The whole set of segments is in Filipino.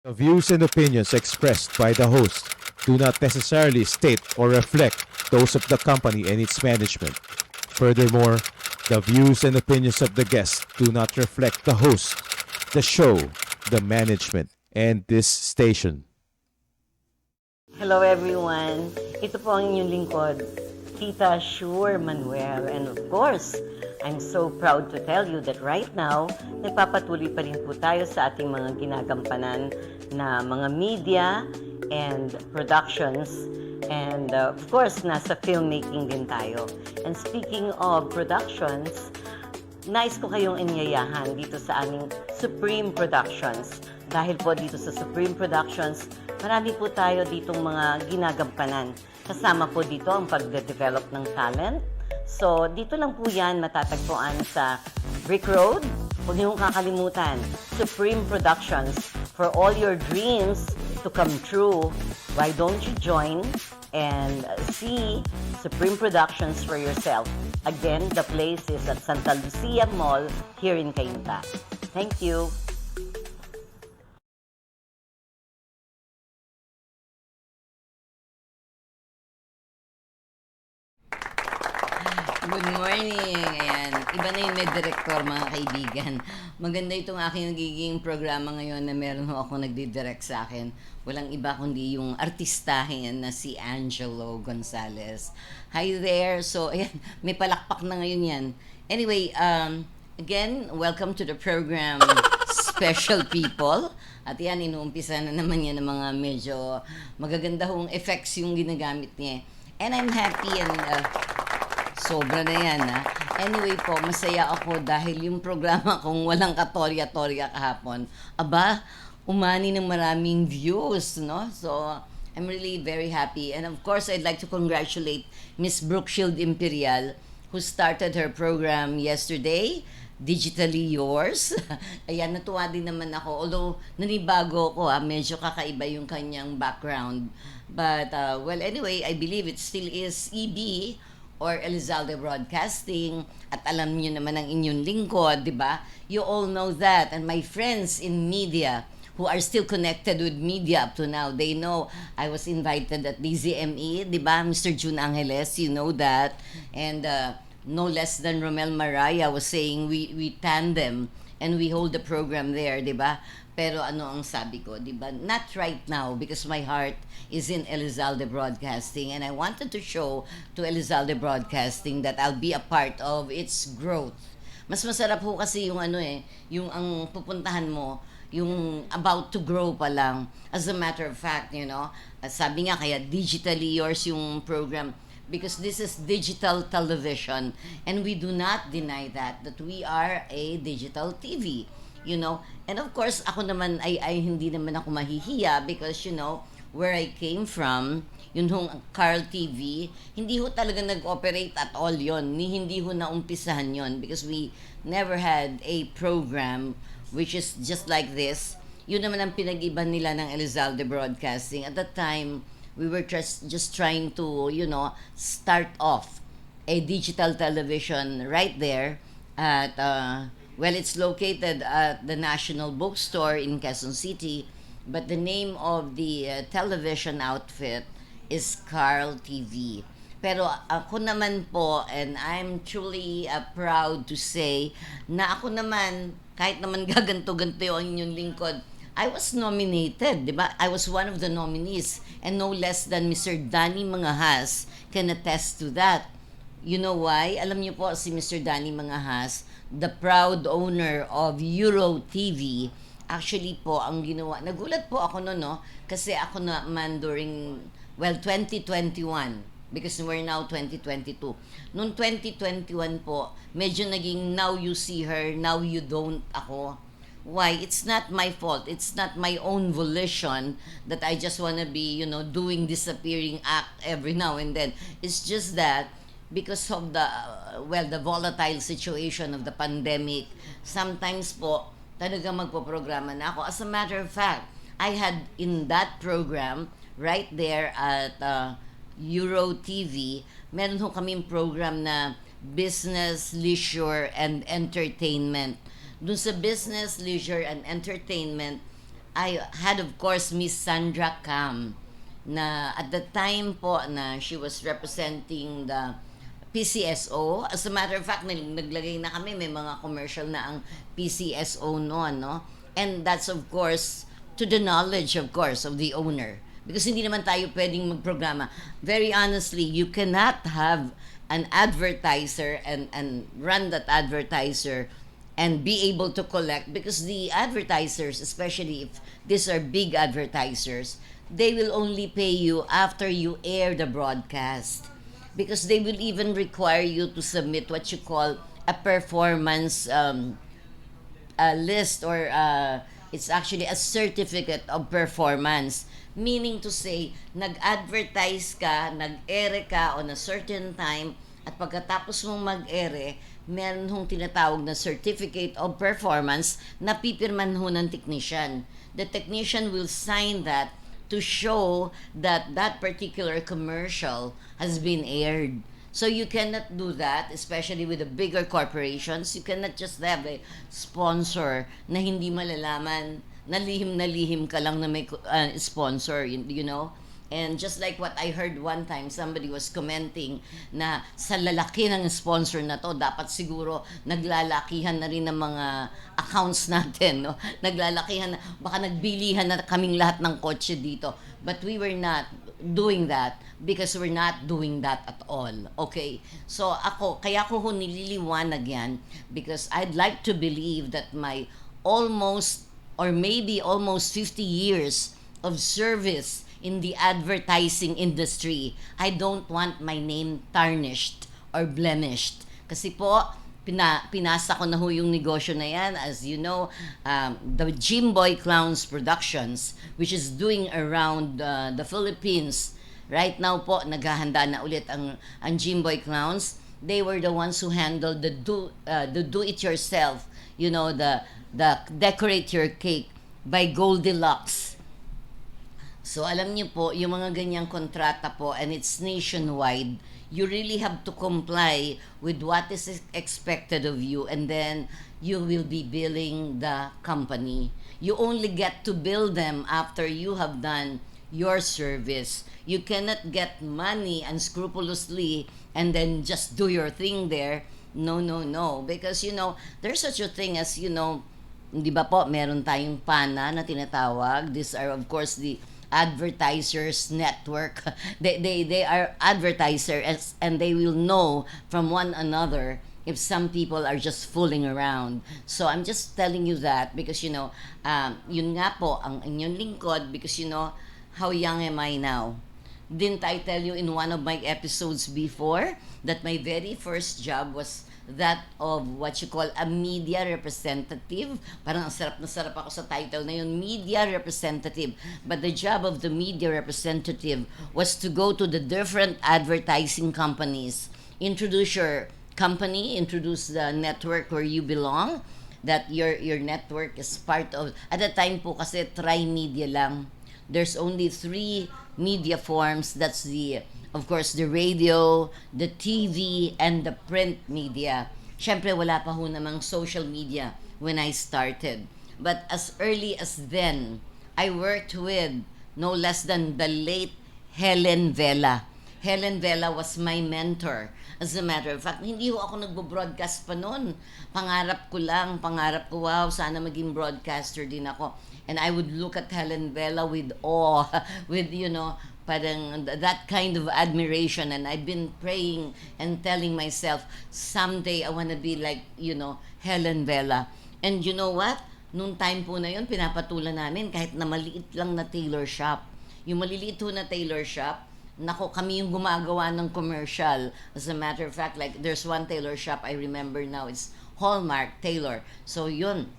The views and opinions expressed by the host do not necessarily state or reflect those of the company and its management. Furthermore, the views and opinions of the guests do not reflect the host, the show, the management, and this station. Hello everyone! Ito po ang inyong lingkod, Tita Sure Manuel. And of course, I'm so proud to tell you that right now, nagpapatuloy pa rin po tayo sa ating mga ginagampanan na mga media and productions. And of course, nasa filmmaking din tayo. And speaking of productions, nais ko kayong inyayahan dito sa aming Supreme Productions. Dahil po dito sa Supreme Productions, marami po tayo ditong mga ginagampanan. Kasama po dito ang pagde-develop ng talent. So, dito lang po yan matatagpuan sa Brick Road. Huwag niyong kakalimutan, Supreme Productions. For all your dreams to come true, why don't you join and see Supreme Productions for yourself? Again, the place is at Santa Lucia Mall here in Cainta. Thank you. Good morning! Ayan, iba na yung med director mga kaibigan. Maganda itong aking nagiging programa ngayon na meron ho ako nagdidirect sa akin. Walang iba kundi yung artistahin na si Angelo Gonzalez. Hi there! So, ayan, may palakpak na ngayon yan. Anyway, again, welcome to the program Special People. At yan, inuumpisa na naman yan ng mga medyo magaganda hong effects yung ginagamit niya. And I'm happy and sobra na yan, ha? Anyway po, masaya ako dahil yung programa kong walang katorya-torya kahapon, aba, umani ng maraming views, no? So, I'm really very happy. And of course, I'd like to congratulate Miss Brookshield Imperial, who started her program yesterday, Digitally Yours. Ayan, natuwa din naman ako. Although, nanibago ko, medyo kakaiba yung kanyang background. But, well, anyway, I believe it still is EB, or Elizalde Broadcasting, at alam niyo naman ang inyong lingkod, di ba? You all know that. And my friends in media who are still connected with media up to now, they know I was invited at DZME, di ba? Mr. June Angeles, you know that. And no less than Romel Maraya was saying we tandem and we hold the program there, di ba? Pero ano ang sabi ko, di ba? Not right now because my heart is in Elizalde Broadcasting and I wanted to show to Elizalde Broadcasting that I'll be a part of its growth. Mas masarap ho kasi yung yung ang pupuntahan mo, yung about to grow pa lang. As a matter of fact, sabi nga kaya Digitally Yours yung program because this is digital television and we do not deny that we are a digital TV. And of course ako naman ay hindi naman ako mahihiya because where I came from, yun hong Carl TV, hindi ho talaga nag-operate at all yon. Hindi ho naumpisahan yon because we never had a program which is just like this. Yun naman ang pinag-iba nila ng Elizalde Broadcasting. At that time, we were just trying to, start off a digital television right there at, well, it's located at the National Bookstore in Quezon City. But the name of the television outfit is Carl TV. Pero ako naman po, and I'm truly proud to say, na ako naman, kahit naman gaganto-ganto yung inyong lingkod, I was nominated, di ba? I was one of the nominees. And no less than Mr. Danny Mangahas can attest to that. You know why? Alam niyo po si Mr. Danny Mangahas, the proud owner of Euro TV, actually po, ang ginawa, nagulat po ako noon, no? Kasi ako naman during, 2021, because we're now 2022. Noong 2021 po, medyo naging now you see her, now you don't ako. Why? It's not my fault. It's not my own volition that I just wanna be, doing disappearing act every now and then. It's just that, because of the, the volatile situation of the pandemic, sometimes po, talaga magpo-programa na ako. As a matter of fact, I had in that program, right there at Euro TV, meron ho kaming program na Business, Leisure, and Entertainment. Dun sa Business, Leisure, and Entertainment, I had of course Miss Sandra Cam na at the time po na she was representing the PCSO. As a matter of fact, naglagay na kami, may mga commercial na ang PCSO noon, no? And that's of course to the knowledge of course of the owner. Because hindi naman tayo pwedeng magprograma. Very honestly, you cannot have an advertiser and run that advertiser and be able to collect, because the advertisers, especially if these are big advertisers, they will only pay you after you air the broadcast, because they will even require you to submit what you call a performance list, or it's actually a certificate of performance. Meaning to say, nag-advertise ka, nag-ere ka on a certain time, at pagkatapos mong mag-ere, meron hong tinatawag na certificate of performance na pipirman ho ng technician. The technician will sign that to show that that particular commercial has been aired. So you cannot do that, especially with the bigger corporations. You cannot just have a sponsor na hindi malalaman, na lihim ka lang na may sponsor, you know? And just like what I heard one time, somebody was commenting na sa lalaki ng sponsor na to, dapat siguro naglalakihan na rin ng mga accounts natin, no? Naglalakihan na, baka nagbilihan na kaming lahat ng kotse dito. But we were not doing that because we're not doing that at all. Okay? So ako, kaya ko ho nililiwanag yan because I'd like to believe that my almost or maybe almost 50 years of service in the advertising industry, I don't want my name tarnished or blemished. Kasi po, pinasa ko na ho yung negosyo na yan. As you know, the Gymboy Clowns Productions, which is doing around the Philippines. Right now po, naghahanda na ulit ang Gymboy Clowns. They were the ones who handled the do-it-yourself, you know, the decorate your cake by Goldilocks. So alam niyo po, yung mga ganyang kontrata po, and it's nationwide, you really have to comply with what is expected of you, and then you will be billing the company. You only get to bill them after you have done your service. You cannot get money unscrupulously and then just do your thing there. No. Because, you know, there's such a thing as, you know, di ba po, meron tayong PANA na tinatawag. These are, of course, the advertisers network. They are advertisers, and they will know from one another if some people are just fooling around. So I'm just telling you that because, you know, yun nga po ang inyong lingkod, because, you know, how young am I now? Didn't I tell you in one of my episodes before that my very first job was that of what you call a media representative? Parang sarap na sarap ako sa title na yun, media representative. But the job of the media representative was to go to the different advertising companies, introduce your company, introduce the network where you belong, that your network is part of. At the time po kasi tri-media lang. There's only 3 media forms. That's the, of course, the radio, the TV, and the print media. Syempre, wala pa ho namang social media when I started. But as early as then, I worked with no less than the late Helen Vela. Helen Vela was my mentor. As a matter of fact, hindi ho ako nagbo-broadcast pa noon. Pangarap ko, wow, sana maging broadcaster din ako. And I would look at Helen Vela with awe, with, you know, parang that kind of admiration. And I've been praying and telling myself, someday I want to be like, you know, Helen Vela. And you know what? Nung time po na yun, pinapatulan namin kahit na maliit lang na tailor shop. Yung maliliit ho na tailor shop, nako, kami yung gumagawa ng commercial. As a matter of fact, like there's one tailor shop I remember now, it's Hallmark Tailor. So yun,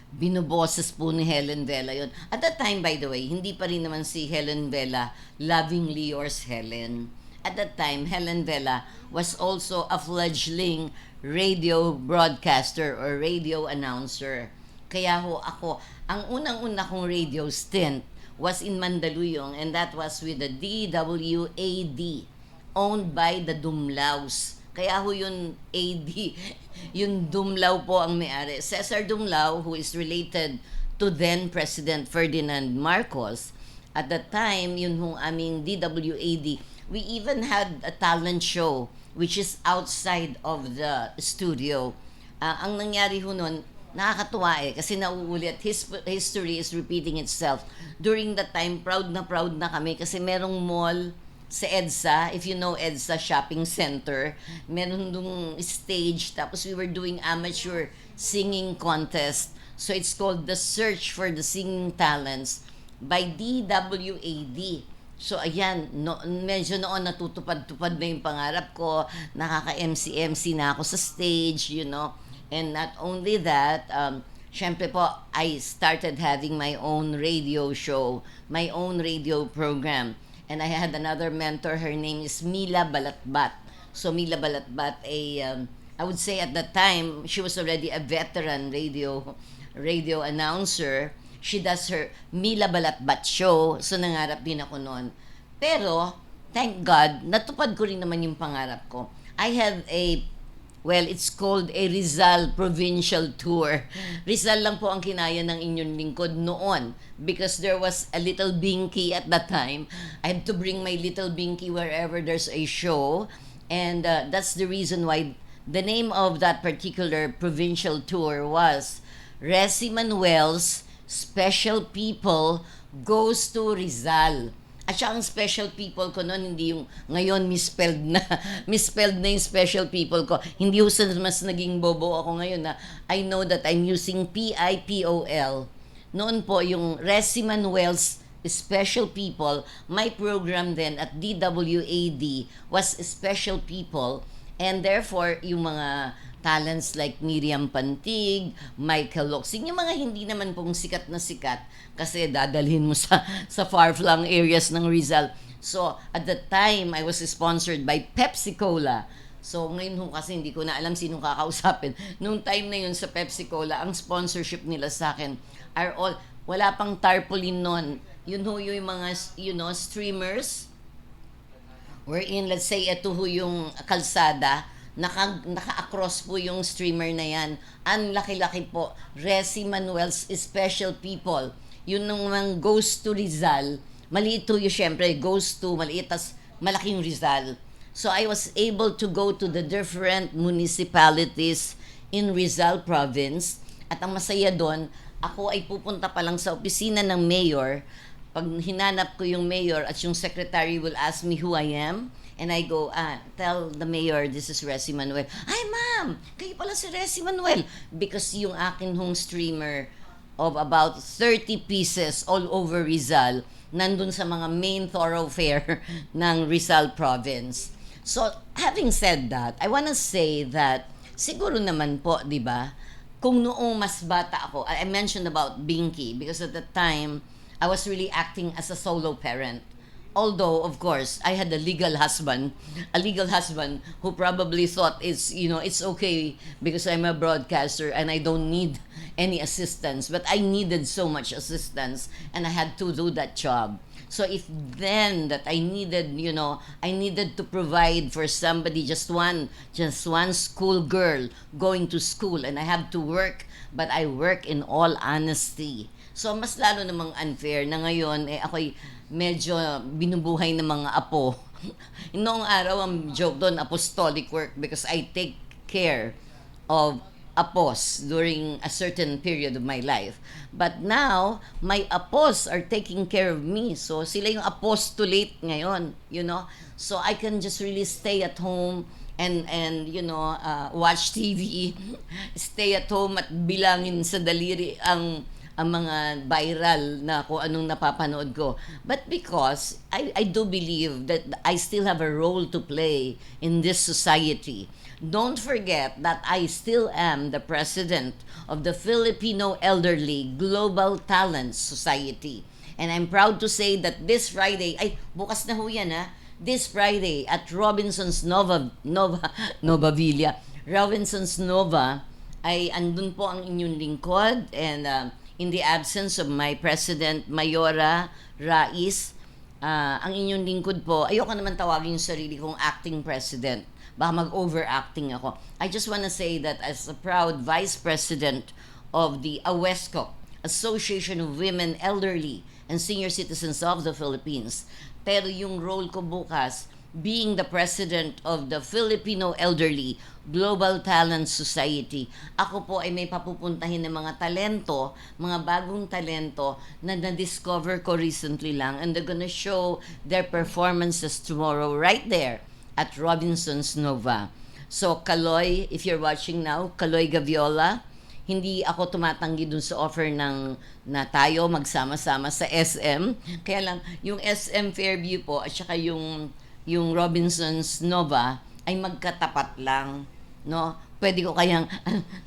binoboses po ni Helen Vela yun. At that time, by the way, hindi pa rin naman si Helen Vela lovingly yours Helen. At that time, Helen Vela was also a fledgling radio broadcaster or radio announcer. Kaya ho ako, ang unang-una kong radio stint was in Mandaluyong, and that was with the DWAD, owned by the Dumlaus. Kaya ho yun AD, yung Dumlao po ang may-ari. Cesar Dumlao, who is related to then President Ferdinand Marcos. At that time, yun hong aming DWAD, we even had a talent show which is outside of the studio. Ang nangyari ho nun, nakakatuwa kasi nauulit. History is repeating itself. During that time, proud na kami kasi merong mall sa EDSA, if you know EDSA Shopping Center, meron dong stage, tapos we were doing amateur singing contest. So it's called The Search for the Singing Talents by DWAD. So ayan, medyo noon natutupad-tupad na yung pangarap ko, nakaka-MC na ako sa stage, And not only that, syempre po, I started having my own radio show, my own radio program. And I had another mentor, her name is Mila Balatbat. So Mila Balatbat, I would say at that time, she was already a veteran radio announcer. She does her Mila Balatbat show. So nangarap din ako noon. Pero, thank God, natupad ko rin naman yung pangarap ko. I have it's called a Rizal Provincial Tour. Rizal lang po ang kinaya ng inyong lingkod noon because there was a little binky at that time. I had to bring my little binky wherever there's a show. And that's the reason why the name of that particular provincial tour was Resi Manuel's Special People Goes to Rizal. At siya ang special people ko noon, hindi yung ngayon misspelled na yung special people ko. Hindi yung mas naging bobo ako ngayon na I know that I'm using PIPOL. Noon po yung Resi Manuel's Special People, my program then at DWAD was Special People, and therefore yung mga talents like Miriam Pantig, Michael Loxing, yung mga hindi naman pong sikat na sikat kasi dadalhin mo sa far-flung areas ng Rizal. So, at that time, I was sponsored by Pepsi Cola. So, ngayon kasi hindi ko na alam sinong kakausapin. Noong time na yun sa Pepsi Cola, ang sponsorship nila sa akin are all, wala pang tarpaulin nun. Yun yung mga, streamers. Wherein, let's say, ito yung kalsada, naka-across po yung streamer na yan. Ang laki-laki po. Resi Manuel's Special People. Yun naman goes to Rizal. Maliit to yung syempre. Goes to maliit, tas malaking Rizal. So I was able to go to the different municipalities in Rizal Province. At ang masaya doon, ako ay pupunta pa lang sa opisina ng mayor. Pag hinanap ko yung mayor at yung secretary will ask me who I am, and I go, tell the mayor, this is Resi Manuel. Ay, ma'am, kayo pala si Resi Manuel. Because yung akin hong streamer of about 30 pieces all over Rizal, nandun sa mga main thoroughfare ng Rizal Province. So, having said that, I wanna say that, siguro naman po, di ba, kung noong mas bata ako, I mentioned about Binky, because at the time, I was really acting as a solo parent. Although, of course, I had a legal husband who probably thought it's okay because I'm a broadcaster and I don't need any assistance. But I needed so much assistance and I had to do that job. So if then that I needed to provide for somebody, just one school girl going to school, and I have to work, but I work in all honesty. So mas lalo namang unfair na ngayon ako'y medyo binubuhay ng mga apo. Noong araw, ang joke doon, apostolic work, because I take care of apos during a certain period of my life. But now, my apos are taking care of me. So, sila yung apostolate ngayon, So, I can just really stay at home and watch TV, stay at home at bilangin sa daliri ang mga viral na kung anong napapanood ko. But because I do believe that I still have a role to play in this society. Don't forget that I still am the president of the Filipino Elderly Global Talent Society. And I'm proud to say that this Friday, bukas na ho yan this Friday at Robinson's Nova Villa, Robinson's Nova, ay andun po ang inyong lingkod, and in the absence of my President Mayora Rais, ang inyong lingkod po, ayoko naman tawagin yung sarili kong acting president. Baka mag-overacting ako. I just wanna say that as a proud Vice President of the AWESCO, Association of Women, Elderly, and Senior Citizens of the Philippines. Pero yung role ko bukas, being the president of the Filipino Elderly Global Talent Society, ako po ay may papupuntahin ng mga talento, mga bagong talento na na-discover ko recently lang, and they're gonna show their performances tomorrow right there at Robinson's Nova. So, Kaloy, if you're watching now, Kaloy Gaviola, hindi ako tumatanggi dun sa offer ng na tayo magsama-sama sa SM. Kaya lang, yung SM Fairview po at saka yung Robinson's Nova ay magkatapat lang, no? Pwede ko kayang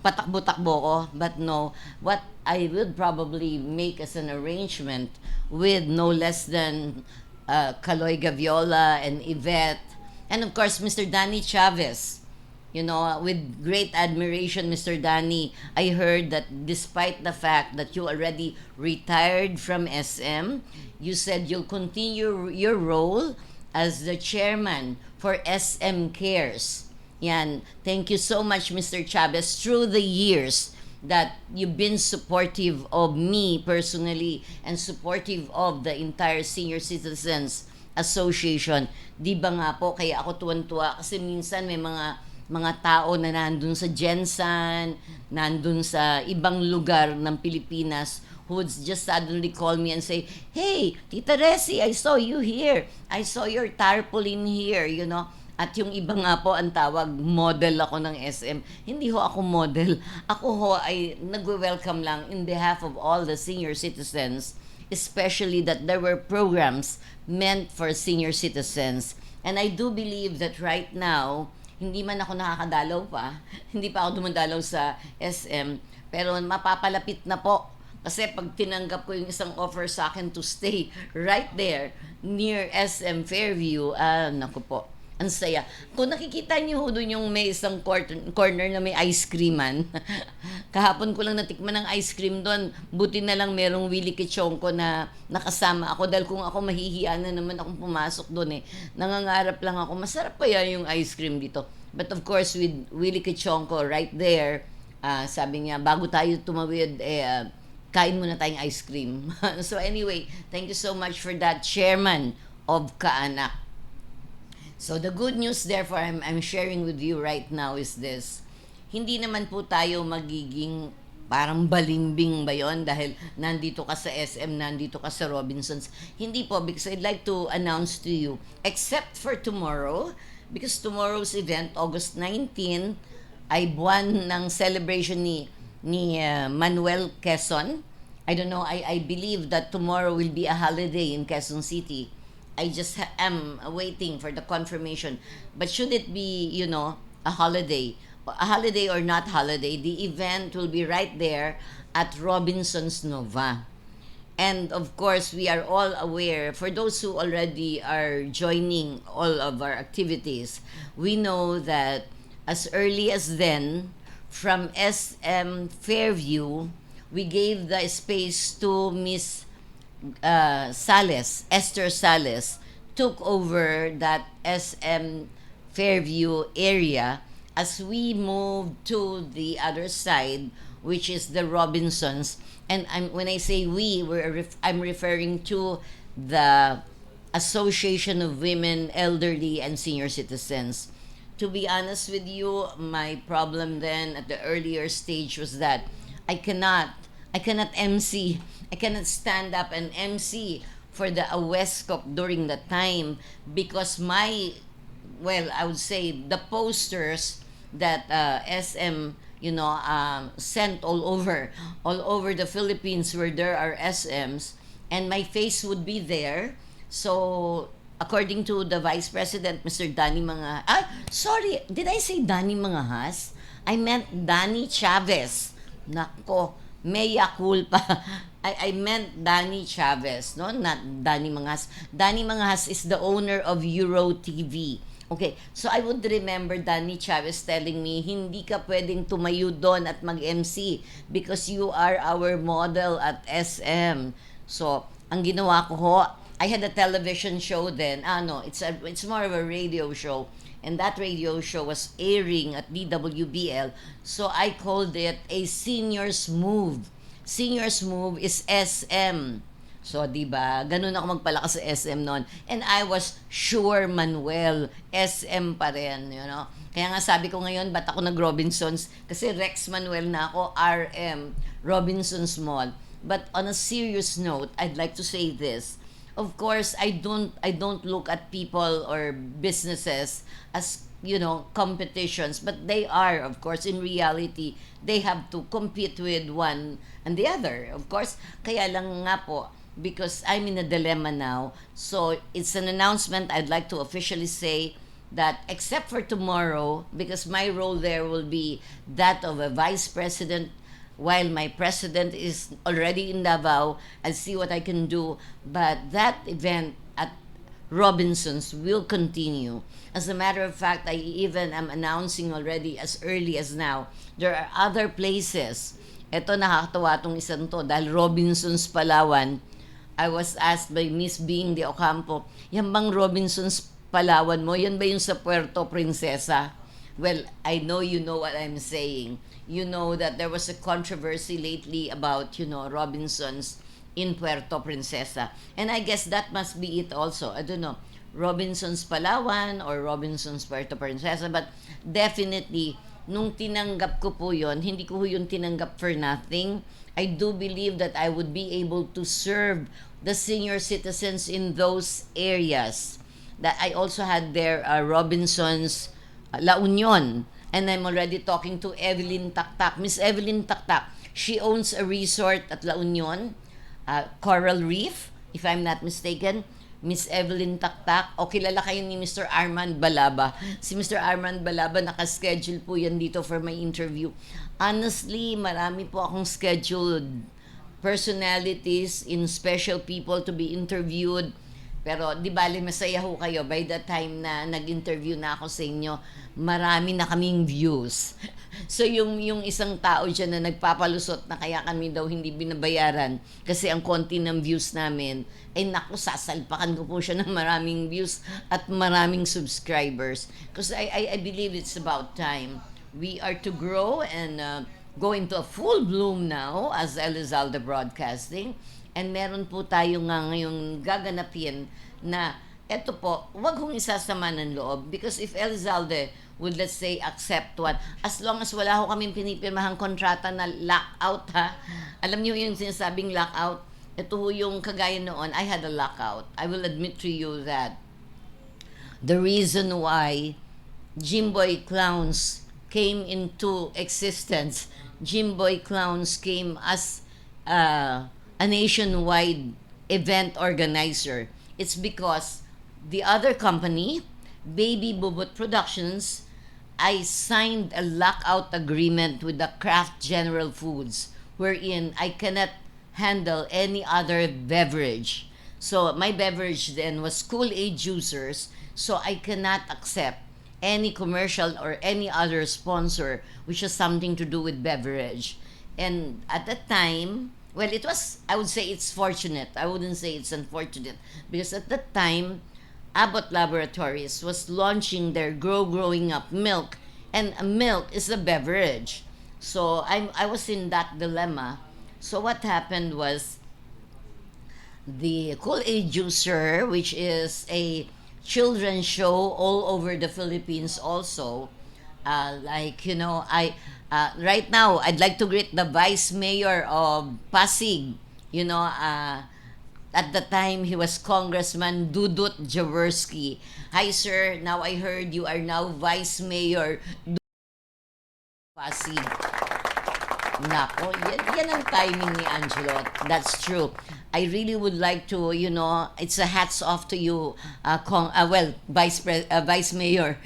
patakbo-takbo ko, but no, what I would probably make as an arrangement with no less than Kaloy Gaviola and Yvette, and of course, Mr. Danny Chavez. You know, with great admiration, Mr. Danny, I heard that despite the fact that you already retired from SM, you said you'll continue your role as the chairman for SM Cares. Yan. Thank you so much, Mr. Chavez. Through the years that you've been supportive of me personally and supportive of the entire Senior Citizens Association. Di ba nga po, kaya ako tuwan-tuwa kasi minsan may mga tao na nandun sa Jensen, nandun sa ibang lugar ng Pilipinas who would just suddenly call me and say, "Hey, Tita Resi, I saw you here. I saw your tarpaulin here," you know. At yung iba nga po ang tawag, model ako ng SM. Hindi ho ako model. Ako ho ay nagwe-welcome lang in behalf of all the senior citizens, especially that there were programs meant for senior citizens. And I do believe that right now, hindi man ako nakakadalaw pa, hindi pa ako dumadalaw sa SM, pero mapapalapit na po. Kasi pag tinanggap ko yung isang offer sa akin to stay right there near SM Fairview, naku po, ang saya. Kung nakikita niyo ho doon yung may isang corner na may ice creaman, kahapon ko lang natikman ng ice cream doon, buti na lang merong Willie Kichongko na nakasama ako dahil kung ako mahihiya na naman akong pumasok doon nangangarap lang ako, masarap pa yan yung ice cream dito. But of course, with Willie Kichongko right there, sabi niya, bago tayo tumawid, kain muna tayong ice cream. So anyway, thank you so much for that, Chairman of Kaanak. So the good news therefore I'm sharing with you right now is this. Hindi naman po tayo magiging parang balimbing ba yun dahil nandito ka sa SM, nandito ka sa Robinsons. Hindi po, because I'd like to announce to you, except for tomorrow, because tomorrow's event, August 19, ay buwan ng celebration ni Manuel Quezon. I don't know, I believe that tomorrow will be a holiday in Quezon City. I just am waiting for the confirmation. But should it be, a holiday or not holiday, the event will be right there at Robinson's Nova. And of course, we are all aware, for those who already are joining all of our activities, we know that as early as then, from SM Fairview, we gave the space to Miss Esther Sales, took over that SM Fairview area as we moved to the other side, which is the Robinsons. And when I say we, I'm referring to the Association of Women, Elderly, and Senior Citizens. To be honest with you, my problem then at the earlier stage was that I cannot MC. I cannot stand up and MC for the Awescop during the time because I would say the posters that SM, sent all over the Philippines where there are SMs, and my face would be there. So, according to the Vice President, Mr. Danny sorry, did I say Danny Mangahas? I meant Danny Chavez. Nako, mea culpa. I meant Danny Chavez, no? Not Danny Mangahas. Danny Mangahas is the owner of Euro TV. Okay, so I would remember Danny Chavez telling me, hindi ka pwedeng tumayo doon at mag-MC because you are our model at SM. So, ang ginawa ko ho, I had a television show then. It's more of a radio show. And that radio show was airing at DWBL. So I called it a seniors move. seniors move is SM. So, di ba? Ganun ako magpalakas sa SM noon. And I was sure, Manuel, SM pa rin, you know. Kaya nga sabi ko ngayon, ba't ako nag-Robinsons? Kasi Rex Manuel na ako, RM, Robinsons Mall. But on a serious note, I'd like to say this. Of course, I don't look at people or businesses as, you know, competitions, but they are, of course, in reality, they have to compete with one and the other. Of course, kaya lang nga po, because I'm in a dilemma now. So it's an announcement I'd like to officially say that except for tomorrow, because my role there will be that of a vice president while my president is already in Davao. I'll see what I can do. But that event at Robinsons will continue. As a matter of fact, I even am announcing already as early as now, there are other places. Ito, nakakatawa tong isang to dahil Robinsons Palawan. I was asked by Miss Bing de Ocampo, yan bang Robinsons Palawan mo? Yan ba yung sa Puerto Princesa? Well, I know you know what I'm saying. You know that there was a controversy lately about, you know, Robinsons in Puerto Princesa. And I guess that must be it also. I don't know, Robinsons Palawan or Robinsons Puerto Princesa. But definitely, nung tinanggap ko po yun, hindi ko yun tinanggap for nothing. I do believe that I would be able to serve the senior citizens in those areas. That I also had there Robinsons La Union. And I'm already talking to Evelyn Taktak. Miss Evelyn Taktak, she owns a resort at La Union, Coral Reef, if I'm not mistaken. Miss Evelyn Taktak, o kilala kayo ni Mr. Armand Balaba. Si Mr. Armand Balaba, nakaschedule po yan dito for my interview. Honestly, marami po akong scheduled personalities in special people to be interviewed. Pero di bali masaya ho kayo by the time na nag-interview na ako sa inyo, marami na kaming views. So yung isang tao dyan na nagpapalusot na kaya kami daw hindi binabayaran kasi ang konti ng views namin, ay naku, sasalpakan ko po siya ng maraming views at maraming subscribers. Because I believe it's about time. We are to grow and go into a full bloom now as Elizalde Broadcasting. And meron po tayo nga ngayong gaganapin na eto po, wag hong isasama ng loob. Because if Elizalde would, let's say, accept one, as long as wala ho kaming pinipirmahang kontrata na lockout, ha? Alam niyo yung sinasabing lockout? Ito ho yung kagaya noon, I had a lockout. I will admit to you that the reason why Gymboy Clowns came into existence, Gymboy Clowns came as a nationwide event organizer. It's because the other company, Baby Bubut Productions, I signed a lockout agreement with the Kraft General Foods wherein I cannot handle any other beverage. So my beverage then was Kool-Aid juicers, so I cannot accept any commercial or any other sponsor which has something to do with beverage. And at that time, well, it was, I would say it's fortunate. I wouldn't say it's unfortunate. Because at that time, Abbott Laboratories was launching their Growing Up milk. And milk is a beverage. So I was in that dilemma. So what happened was, the Kool-Aid Juicer, which is a children's show all over the Philippines also, like, you know, right now, I'd like to greet the Vice Mayor of Pasig. You know, at the time, he was Congressman Dudut Jaworski. Hi, sir. Now I heard you are now Vice Mayor Pasig. Nako, yan ang timing ni Angelo. That's true. I really would like to, you know, it's a hats off to you, Vice Mayor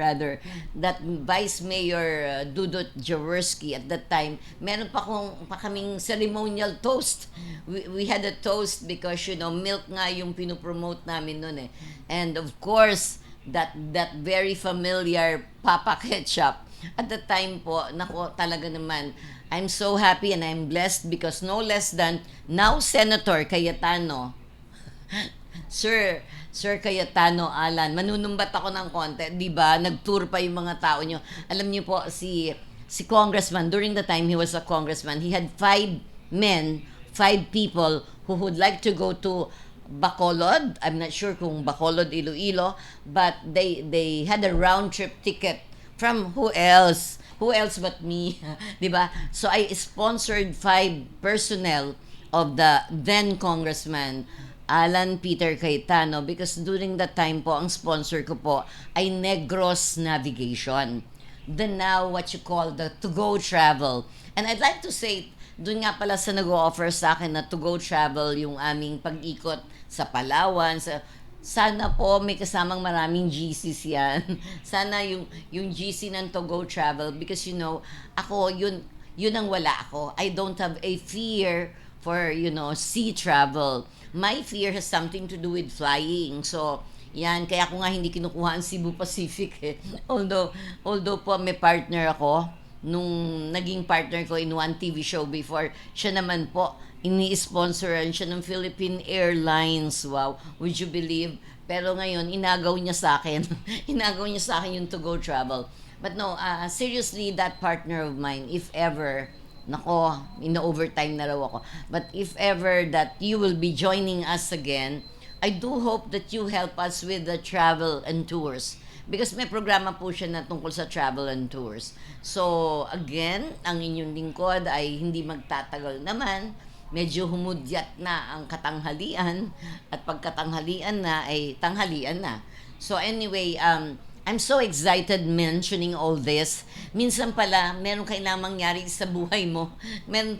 rather, that Vice Mayor Dudut Jaworski at that time. Meron pa kaming ceremonial toast. We had a toast because, you know, milk nga yung pinopromote namin noon eh. And of course, that very familiar Papa Ketchup. At the time po, nako, talaga naman, I'm so happy and I'm blessed because no less than now Senator Cayetano, Sir Cayetano Alan, manunumbat ako ng konti, di ba? Nag-tour pa yung mga tao nyo. Alam niyo po, si si congressman, during the time he was a congressman, he had 5 men, 5 people who would like to go to Bacolod. I'm not sure kung Bacolod, Iloilo, but they had a round trip ticket from who else? Who else but me? 'Di ba? So I sponsored 5 personnel of the then congressman Alan Peter Cayetano, because during that time po ang sponsor ko po ay Negros Navigation. The now what you call the to-go travel. And I'd like to say, doon nga pala sa nag-o-offer sa akin na to-go travel yung aming pag-ikot sa Palawan, sana po may kasamang maraming GCs yan. Sana yung GC ng to-go travel, because ako, yun ang wala ako. I don't have a fear for, sea travel. My fear has something to do with flying. So, yan, kaya ko nga hindi kinukuha ang Cebu Pacific eh. Although po may partner ako, nung naging partner ko in one TV show before, siya naman po, ini-sponsoran siya ng Philippine Airlines. Wow, would you believe? Pero ngayon, inagaw niya sa akin. Inagaw niya sa akin yung to-go travel. But no, seriously, that partner of mine, if ever, nako, ina-overtime na raw ako. But if ever that you will be joining us again, I do hope that you help us with the travel and tours. Because may programa po siya na tungkol sa travel and tours. So, again, ang inyong lingkod ay hindi magtatagal naman. Medyo humudyat na ang katanghalian. At pagkatanghalian na ay tanghalian na. So, anyway, I'm so excited mentioning all this. Minsan pala, meron kailangang mangyari sa buhay mo. May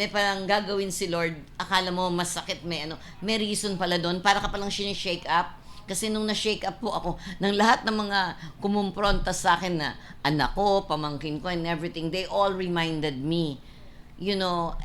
palang gagawin si Lord. Akala mo masakit, may reason pala doon. Para ka palang shake up. Kasi nung na-shake up po ako, ng lahat ng mga kumumpronta sa akin na anak ko, pamangkin ko, and everything, they all reminded me,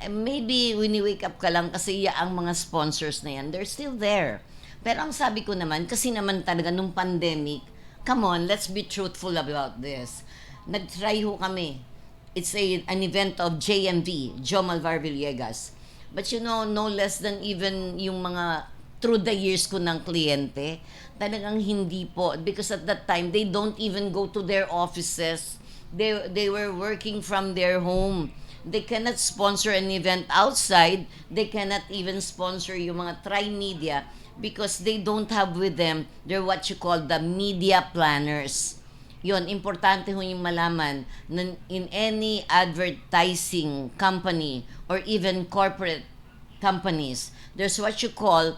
maybe when you wake up ka lang kasi ang mga sponsors na yan, they're still there. Pero ang sabi ko naman, kasi naman talaga nung pandemic, come on, let's be truthful about this. Nag-try ho kami. It's an event of JMV, Joe Malvar Villegas. But no less than even yung mga through the years ko ng kliyente, talagang hindi po. Because at that time, they don't even go to their offices. They were working from their home. They cannot sponsor an event outside. They cannot even sponsor yung mga tri-media because they don't have with them, they're what you call the media planners. Yon, importante ho yung malaman na in any advertising company or even corporate companies, there's what you call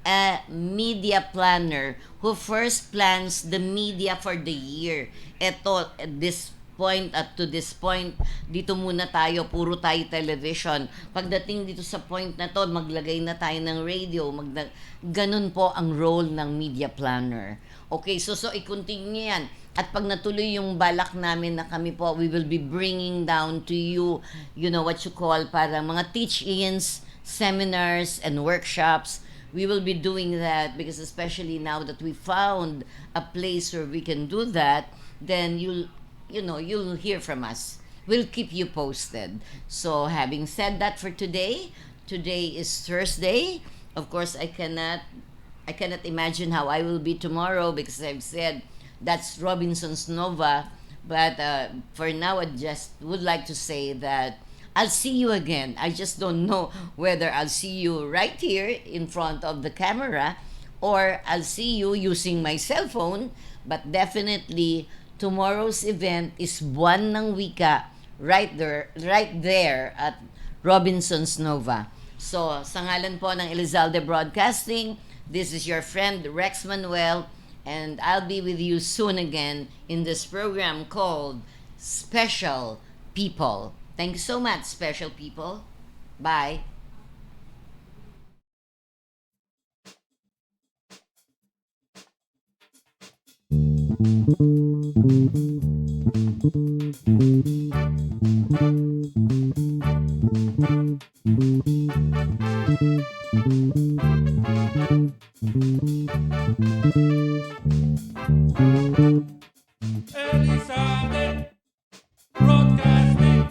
a media planner who first plans the media for the year. Ito, at this point at to this point, dito muna tayo, puro tayo television. Pagdating dito sa point na to, maglagay na tayo ng radio. Ganun po ang role ng media planner. Okay, so i-continue yan. At pag natuloy yung balak namin na kami po, we will be bringing down to you, what you call, para mga teach-ins, seminars, and workshops. We will be doing that because especially now that we found a place where we can do that, then you'll hear from us. We'll keep you posted. So having said that for today is Thursday. Of course, I cannot imagine how I will be tomorrow because I've said that's Robinson's Nova. But for now, I just would like to say that I'll see you again. I just don't know whether I'll see you right here in front of the camera or I'll see you using my cell phone. But definitely, tomorrow's event is Buwan ng Wika right there at Robinson's Nova. So, sa ngalan po ng Elizalde Broadcasting, this is your friend Rex Manuel, and I'll be with you soon again in this program called Special People. Thank you so much, special people. Bye. Elizalde Broadcasting.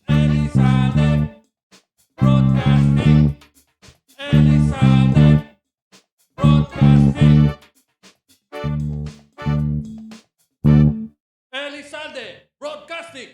Elizalde Broadcasting. Elizalde Broadcasting. Elizalde Broadcasting.